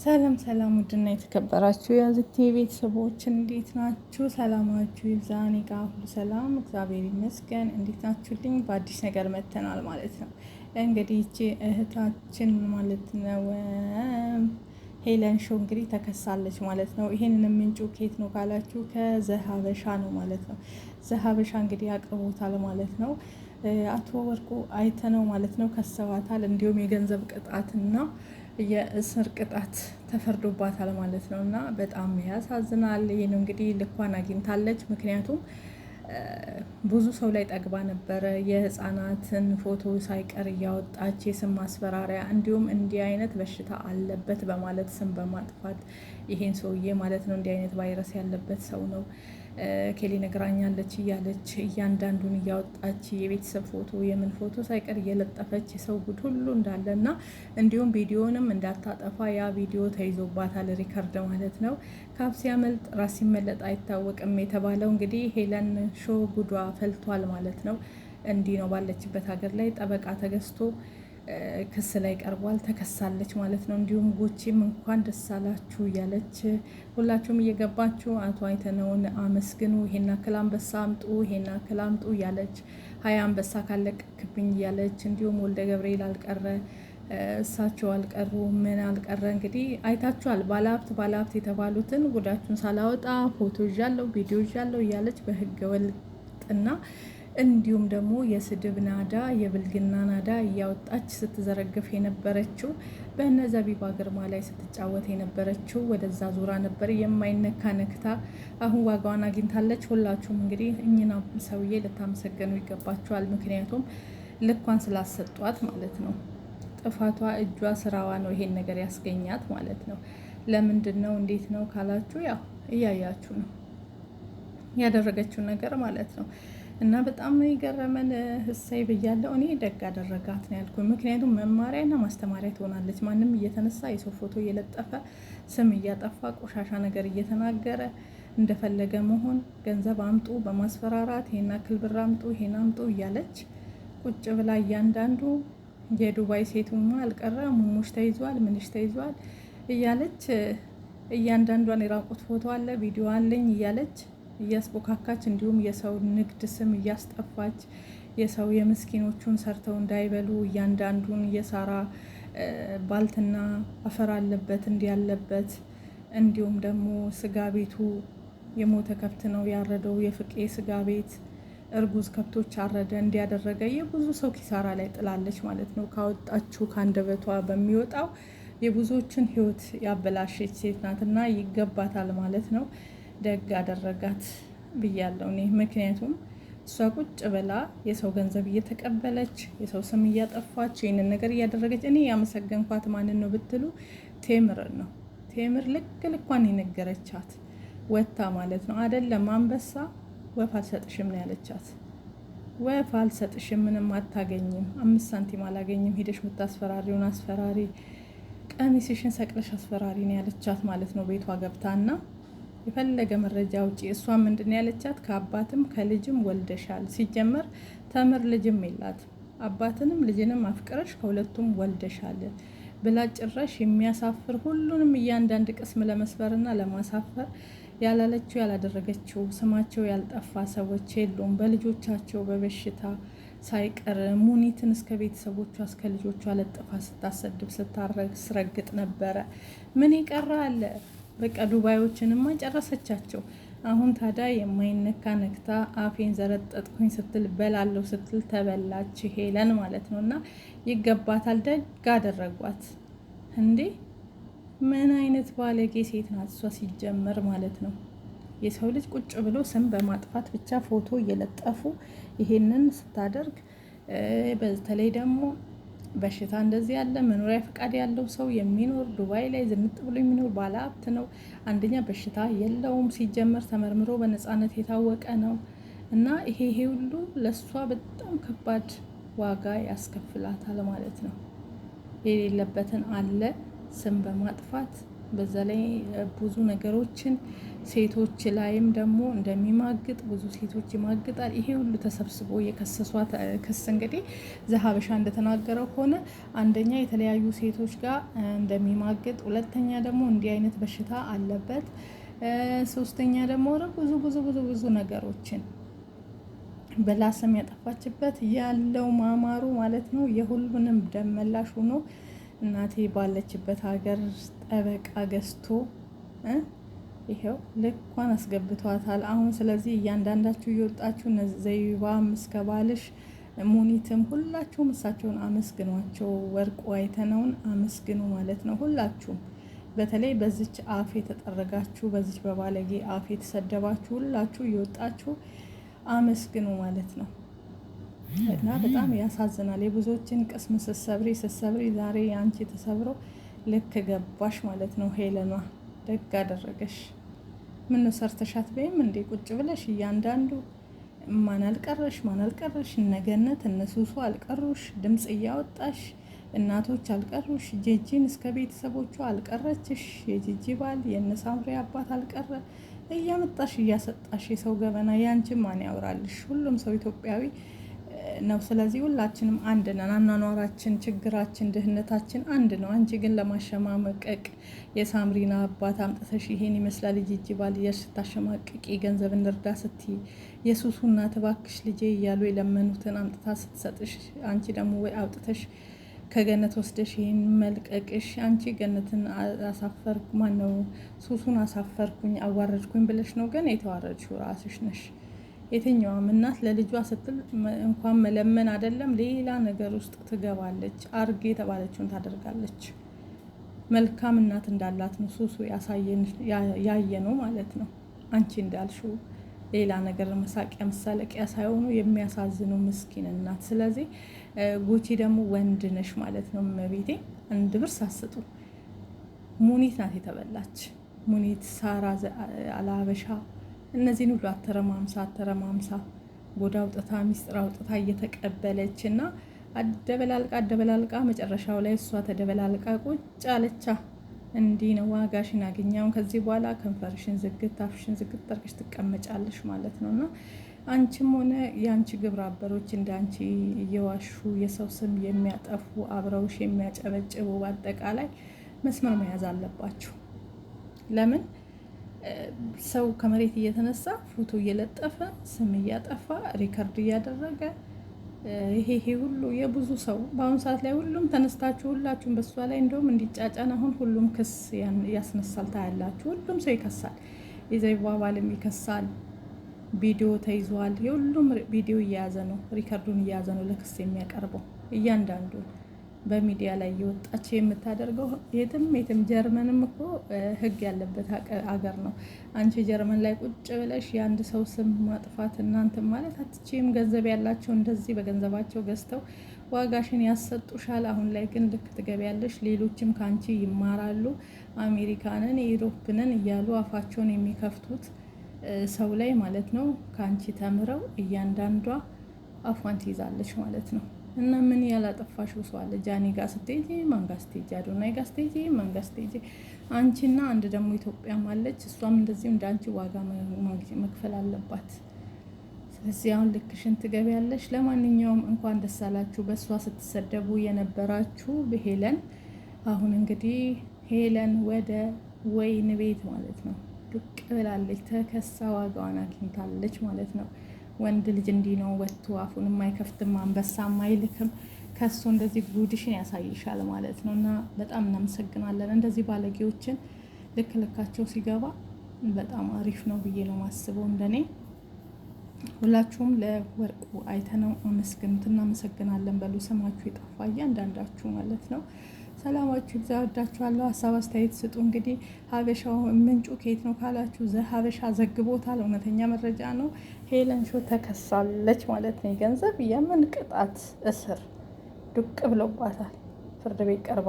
ሰላም ሰላም፣ ውድና የተከበራችሁ የአዝቴ ቤተሰቦች እንዴት ናችሁ? ሰላማችሁ ይብዛ። እኔ ጋር ሁሉ ሰላም እግዚአብሔር ይመስገን። እንዴት ናችሁልኝ? በአዲስ ነገር መተናል ማለት ነው። እንግዲህ ይቺ እህታችን ማለት ነው ሄለን ሾው እንግዲህ ተከሳለች ማለት ነው። ይሄንን ምንጩ ኬት ነው ካላችሁ ከዘሀበሻ ነው ማለት ነው። ዘሀበሻ እንግዲህ አቅርቦታል ማለት ነው። አቶ ወርቁ አይተነው ማለት ነው ከሰዋታል። እንዲሁም የገንዘብ ቅጣትና የእስር ቅጣት ተፈርዶባታል ማለት ነው። እና በጣም ያሳዝናል። ይህን እንግዲህ ልኳን አግኝታለች። ምክንያቱም ብዙ ሰው ላይ ጠግባ ነበረ። የህፃናትን ፎቶ ሳይቀር እያወጣች የስም ማስፈራሪያ እንዲሁም እንዲህ አይነት በሽታ አለበት በማለት ስም በማጥፋት ይሄን ሰውዬ ማለት ነው እንዲህ አይነት ቫይረስ ያለበት ሰው ነው ኬሊ ነግራኛለች እያለች እያንዳንዱን እያወጣች የቤተሰብ ፎቶ የምን ፎቶ ሳይቀር እየለጠፈች የሰው ጉድ ሁሉ እንዳለ እና እንዲሁም ቪዲዮንም እንዳታጠፋ ያ ቪዲዮ ተይዞባታል፣ ሪከርድ ማለት ነው። ካብ ሲያመልጥ ራስ ሲመለጥ አይታወቅም የተባለው እንግዲህ ሄለን ሾው ጉዷ ፈልቷል ማለት ነው። እንዲህ ነው ባለችበት ሀገር ላይ ጠበቃ ተገዝቶ ክስ ላይ ቀርቧል። ተከሳለች ማለት ነው። እንዲሁም ጎቼም እንኳን ደስ አላችሁ እያለች ሁላችሁም እየገባችሁ አቶ አይተነውን አመስግኑ፣ ይሄን አክል አንበሳ አምጡ፣ ይሄን አክል አምጡ እያለች 20 አንበሳ ካለቅክብኝ እያለች እንዲሁም ወልደ ገብርኤል አልቀረ እሳቸው አልቀሩ ምን አልቀረ እንግዲህ አይታችኋል። ባለሀብት የተባሉትን ጉዳችሁን ሳላወጣ ፎቶ ይዣለሁ ቪዲዮ ይዣለሁ እያለች በህገ ወጥና እንዲሁም ደግሞ የስድብ ናዳ የብልግና ናዳ እያወጣች ስትዘረግፍ የነበረችው በእነ ዘቢባ ግርማ ላይ ስትጫወት የነበረችው ወደዛ ዙራ ነበር የማይነካ ነክታ አሁን ዋጋዋን አግኝታለች። ሁላችሁም እንግዲህ እኝና ሰውዬ ልታመሰገኑ ይገባችኋል። ምክንያቱም ልኳን ስላሰጧት ማለት ነው። ጥፋቷ እጇ ስራዋ ነው ይሄን ነገር ያስገኛት ማለት ነው። ለምንድን ነው እንዴት ነው ካላችሁ ያው እያያችሁ ነው ያደረገችው ነገር ማለት ነው። እና በጣም ነው የገረመን። እሰይ ብያለሁ እኔ ደግ አደረጋት ነው ያልኩኝ። ምክንያቱም መማሪያና ማስተማሪያ ትሆናለች። ማንም እየተነሳ የሰው ፎቶ እየለጠፈ ስም እያጠፋ ቆሻሻ ነገር እየተናገረ እንደፈለገ መሆን ገንዘብ አምጡ በማስፈራራት ይሄን አክል ብር አምጡ ይሄን አምጡ እያለች ቁጭ ብላ እያንዳንዱ የዱባይ ሴቱማ አልቀረ ሙሙሽ ተይዟል ምንሽ ተይዟል እያለች እያንዳንዷን የራቁት ፎቶ አለ ቪዲዮ አለኝ እያለች እያስቦካካች እንዲሁም የሰው ንግድ ስም እያስጠፋች የሰው የምስኪኖቹን ሰርተው እንዳይበሉ እያንዳንዱን የሳራ ባልትና አፈር አለበት እንዲህ ያለበት እንዲሁም ደግሞ ስጋ ቤቱ የሞተ ከብት ነው ያረደው የፍቄ ስጋ ቤት እርጉዝ ከብቶች አረደ እንዲያደረገ የብዙ ሰው ኪሳራ ላይ ጥላለች ማለት ነው። ካወጣችሁ ከአንደበቷ በሚወጣው የብዙዎችን ሕይወት ያበላሸች ሴት ናትና ይገባታል ማለት ነው። ደግ አደረጋት ብያለሁ እኔ። ምክንያቱም እሷ ቁጭ ብላ የሰው ገንዘብ እየተቀበለች የሰው ስም እያጠፋች ይህንን ነገር እያደረገች እኔ ያመሰገንኳት ማንን ነው ብትሉ ቴምርን ነው። ቴምር ልክ ልኳን የነገረቻት ወታ ማለት ነው። አይደለም አንበሳ ወፍ አልሰጥሽም ነው ያለቻት። ወፍ አልሰጥሽም ምንም አታገኝም፣ 5 ሳንቲም አላገኝም፣ ሄደሽ የምታስፈራሪውን አስፈራሪ፣ ቀሚስሽን ሰቅለሽ አስፈራሪ ነው ያለቻት ማለት ነው። ቤቷ ገብታና የፈለገ መረጃ ውጪ። እሷ ምንድን ያለቻት ከአባትም ከልጅም ወልደሻል። ሲጀመር ተምር ልጅም የላት አባትንም ልጅንም አፍቅረሽ ከሁለቱም ወልደሻል ብላ ጭራሽ የሚያሳፍር ሁሉንም እያንዳንድ ቅስም ለመስበርና ለማሳፈር ያላለችው ያላደረገችው ስማቸው ያልጠፋ ሰዎች የሉም። በልጆቻቸው በበሽታ ሳይቀር ሙኒትን እስከ ቤተሰቦቿ እስከ ልጆቿ ለጥፋ ስታሰድብ ስታስረግጥ ነበረ። ምን ይቀራ አለ? በቃ ዱባዮችንማ ጨረሰቻቸው። አሁን ታዲያ የማይነካ ነክታ አፌን ዘረጠጥኩኝ ስትል በላለው ስትል ተበላች ሄለን ማለት ነው። እና ይገባታል። ደግ አደረጓት እንዴ! ምን አይነት ባለጌ ሴት ናት እሷ ሲጀመር ማለት ነው። የሰው ልጅ ቁጭ ብሎ ስም በማጥፋት ብቻ ፎቶ እየለጠፉ ይሄንን ስታደርግ በተለይ ደግሞ በሽታ እንደዚህ ያለ መኖሪያ ፈቃድ ያለው ሰው የሚኖር ዱባይ ላይ ዝንጥ ብሎ የሚኖር ባለሀብት ነው። አንደኛ በሽታ የለውም ሲጀመር ተመርምሮ በነፃነት የታወቀ ነው። እና ይሄ ሁሉ ለእሷ በጣም ከባድ ዋጋ ያስከፍላታል ማለት ነው። የሌለበትን አለ ስም በማጥፋት በዛ ላይ ብዙ ነገሮችን ሴቶች ላይም ደግሞ እንደሚማግጥ ብዙ ሴቶች ይማግጣል። ይሄ ሁሉ ተሰብስቦ የከሰሷት ክስ እንግዲህ ዘሀበሻ እንደተናገረው ከሆነ አንደኛ የተለያዩ ሴቶች ጋር እንደሚማግጥ፣ ሁለተኛ ደግሞ እንዲህ አይነት በሽታ አለበት፣ ሶስተኛ ደግሞ ብዙ ብዙ ብዙ ብዙ ነገሮችን በላስም ያጠፋችበት ያለው ማማሩ ማለት ነው። የሁሉንም ደም መላሽ ሆኖ እናቴ ባለችበት ሀገር ጠበቃ ገዝቶ ይሄው ልኳን አስገብቷታል አሁን። ስለዚህ እያንዳንዳችሁ እየወጣችሁ ዘይባም እስከ ባልሽ ሙኒትም ሁላችሁም እሳቸውን አመስግኗቸው። ወርቁ አይተነውን አመስግኑ ማለት ነው ሁላችሁም። በተለይ በዚች አፍ የተጠረጋችሁ በዚች በባለጌ አፍ የተሰደባችሁ ሁላችሁ እየወጣችሁ አመስግኑ ማለት ነው። እና በጣም ያሳዝናል። የብዙዎችን ቅስም ስትሰብሪ ዛሬ አንቺ ተሰብሮ ልክ ገባሽ ማለት ነው። ሄለኗ ደግ አደረገሽ። ምን ነው ሰርተሻት በይም እንዴ ቁጭ ብለሽ እያንዳንዱ ማን አልቀረሽ እነገነት እነሱሱ አልቀሩሽ፣ ድምፅ እያወጣሽ እናቶች አልቀሩሽ፣ ጄጂን እስከ ቤተሰቦቿ አልቀረችሽ፣ የጂጂ ባል የነሳምሪ አባት አልቀረ፣ እያመጣሽ እያሰጣሽ የሰው ገበና ያንቺን ማን ያወራልሽ? ሁሉም ሰው ኢትዮጵያዊ ነው። ስለዚህ ሁላችንም አንድ ነን። አኗኗራችን፣ ችግራችን፣ ድህነታችን አንድ ነው። አንቺ ግን ለማሸማመቀቅ የሳምሪና አባት አምጥተሽ ይሄን ይመስላል ጂጂ ባል ስታሸማቅቂ፣ ገንዘብ እንርዳ ስትይ የሱሱ እናት እባክሽ ልጄ እያሉ የለመኑትን አምጥታ ስትሰጥሽ፣ አንቺ ደግሞ ወይ አውጥተሽ ከገነት ወስደሽ ይሄን መልቀቅሽ፣ አንቺ ገነትን አሳፈርኩ ማነው ሱሱን አሳፈርኩኝ አዋረድኩኝ ብለሽ ነው። ግን የተዋረድሽው ራስሽ ነሽ። የትኛውም እናት ለልጇ ስትል እንኳን መለመን አይደለም ሌላ ነገር ውስጥ ትገባለች። አርግ የተባለችውን ታደርጋለች። መልካም እናት እንዳላት ነው ሱሱ ያየ ነው ማለት ነው። አንቺ እንዳልሽው ሌላ ነገር መሳቂያ መሳለቂያ ሳይሆኑ የሚያሳዝኑ ምስኪን እናት። ስለዚህ ጉቺ ደግሞ ወንድ ነሽ ማለት ነው። መቤቴ አንድ ብር ሳስጡ ሙኒት ናት የተበላች። ሙኒት፣ ሳራ፣ አላበሻ እነዚህን ሁሉ አተረማምሳ ጎዳ አውጥታ ሚስጥር አውጥታ እየተቀበለች እና አደበላልቃ መጨረሻው ላይ እሷ ተደበላልቃ ቁጭ አለቻ። እንዲህ ነው ዋጋሽን አገኛውን። ከዚህ በኋላ ከንፈርሽን ዝግት አፍሽን ዝግት ጠርቅሽ ትቀመጫለሽ ማለት ነው። እና አንቺም ሆነ የአንቺ ግብረ አበሮች እንደ አንቺ እየዋሹ የሰው ስም የሚያጠፉ አብረውሽ የሚያጨበጭቡ በአጠቃላይ መስመር መያዝ አለባችሁ። ለምን ሰው ከመሬት እየተነሳ ፎቶ እየለጠፈ ስም እያጠፋ ሪከርድ እያደረገ ይሄ ሁሉ የብዙ ሰው በአሁኑ ሰዓት ላይ ሁሉም ተነስታችሁ ሁላችሁም በሷ ላይ እንደውም እንዲጫጫን አሁን ሁሉም ክስ ያስነሳል። ታያላችሁ። ሁሉም ሰው ይከሳል። የዘይባ ባልም ይከሳል። ቪዲዮ ተይዟል። የሁሉም ቪዲዮ እየያዘ ነው፣ ሪከርዱን እየያዘ ነው ለክስ የሚያቀርበው። እያንዳንዱ በሚዲያ ላይ እየወጣች የምታደርገው የትም ጀርመንም እኮ ሕግ ያለበት አገር ነው። አንቺ ጀርመን ላይ ቁጭ ብለሽ የአንድ ሰው ስም ማጥፋት እናንተ ማለት አትችይም። ገንዘብ ያላቸው እንደዚህ በገንዘባቸው ገዝተው ዋጋሽን ያሰጡሻል። አሁን ላይ ግን ልክ ትገቢያለሽ፣ ሌሎችም ከአንቺ ይማራሉ። አሜሪካንን የኢሮፕንን እያሉ አፋቸውን የሚከፍቱት ሰው ላይ ማለት ነው። ከአንቺ ተምረው እያንዳንዷ አፏን ትይዛለች ማለት ነው። እና ምን ያላጠፋሽው ሰው አለ? ጃኒ ጋር ስትሄጂ ማን ጋር ስትሄጂ፣ አዶናይ ጋር ስትሄጂ ማን ጋር ስትሄጂ፣ አንቺና አንድ ደግሞ ኢትዮጵያም አለች። እሷም እንደዚሁ እንደ አንቺ ዋጋ መክፈል አለባት። ስለዚህ አሁን ልክሽን ትገቢያለሽ። ለማንኛውም እንኳን ደስ አላችሁ በእሷ ስትሰደቡ የነበራችሁ ሄለን። አሁን እንግዲህ ሄለን ወደ ወይን ቤት ማለት ነው ዱቅ ብላለች። ተከሳ ዋጋዋን አግኝታለች ማለት ነው። ወንድ ልጅ እንዲህ ነው፣ ወጥቶ አፉን የማይከፍትም አንበሳ የማይልክም። ከሱ እንደዚህ ጉድሽን ያሳይሻል ማለት ነው። እና በጣም እናመሰግናለን። እንደዚህ ባለጌዎችን ልክ ልካቸው ሲገባ በጣም አሪፍ ነው ብዬ ነው ማስበው እንደኔ። ሁላችሁም ለወርቁ አይተነው አመስግኑት። እናመሰግናለን በሉ። ስማችሁ የጠፋ እያንዳንዳችሁ ማለት ነው። ሰላማችሁ ይብዛ። ወዳችኋለሁ። ሀሳብ አስተያየት ስጡ። እንግዲህ ሀበሻው ምንጩ ከየት ነው ካላችሁ ሀበሻ ዘግቦታል። እውነተኛ መረጃ ነው። ሄለን ሾ ተከሳለች ማለት ነው። የገንዘብ የምን ቅጣት እስር ዱቅ ብሎባታል። ፍርድ ቤት ቀርባ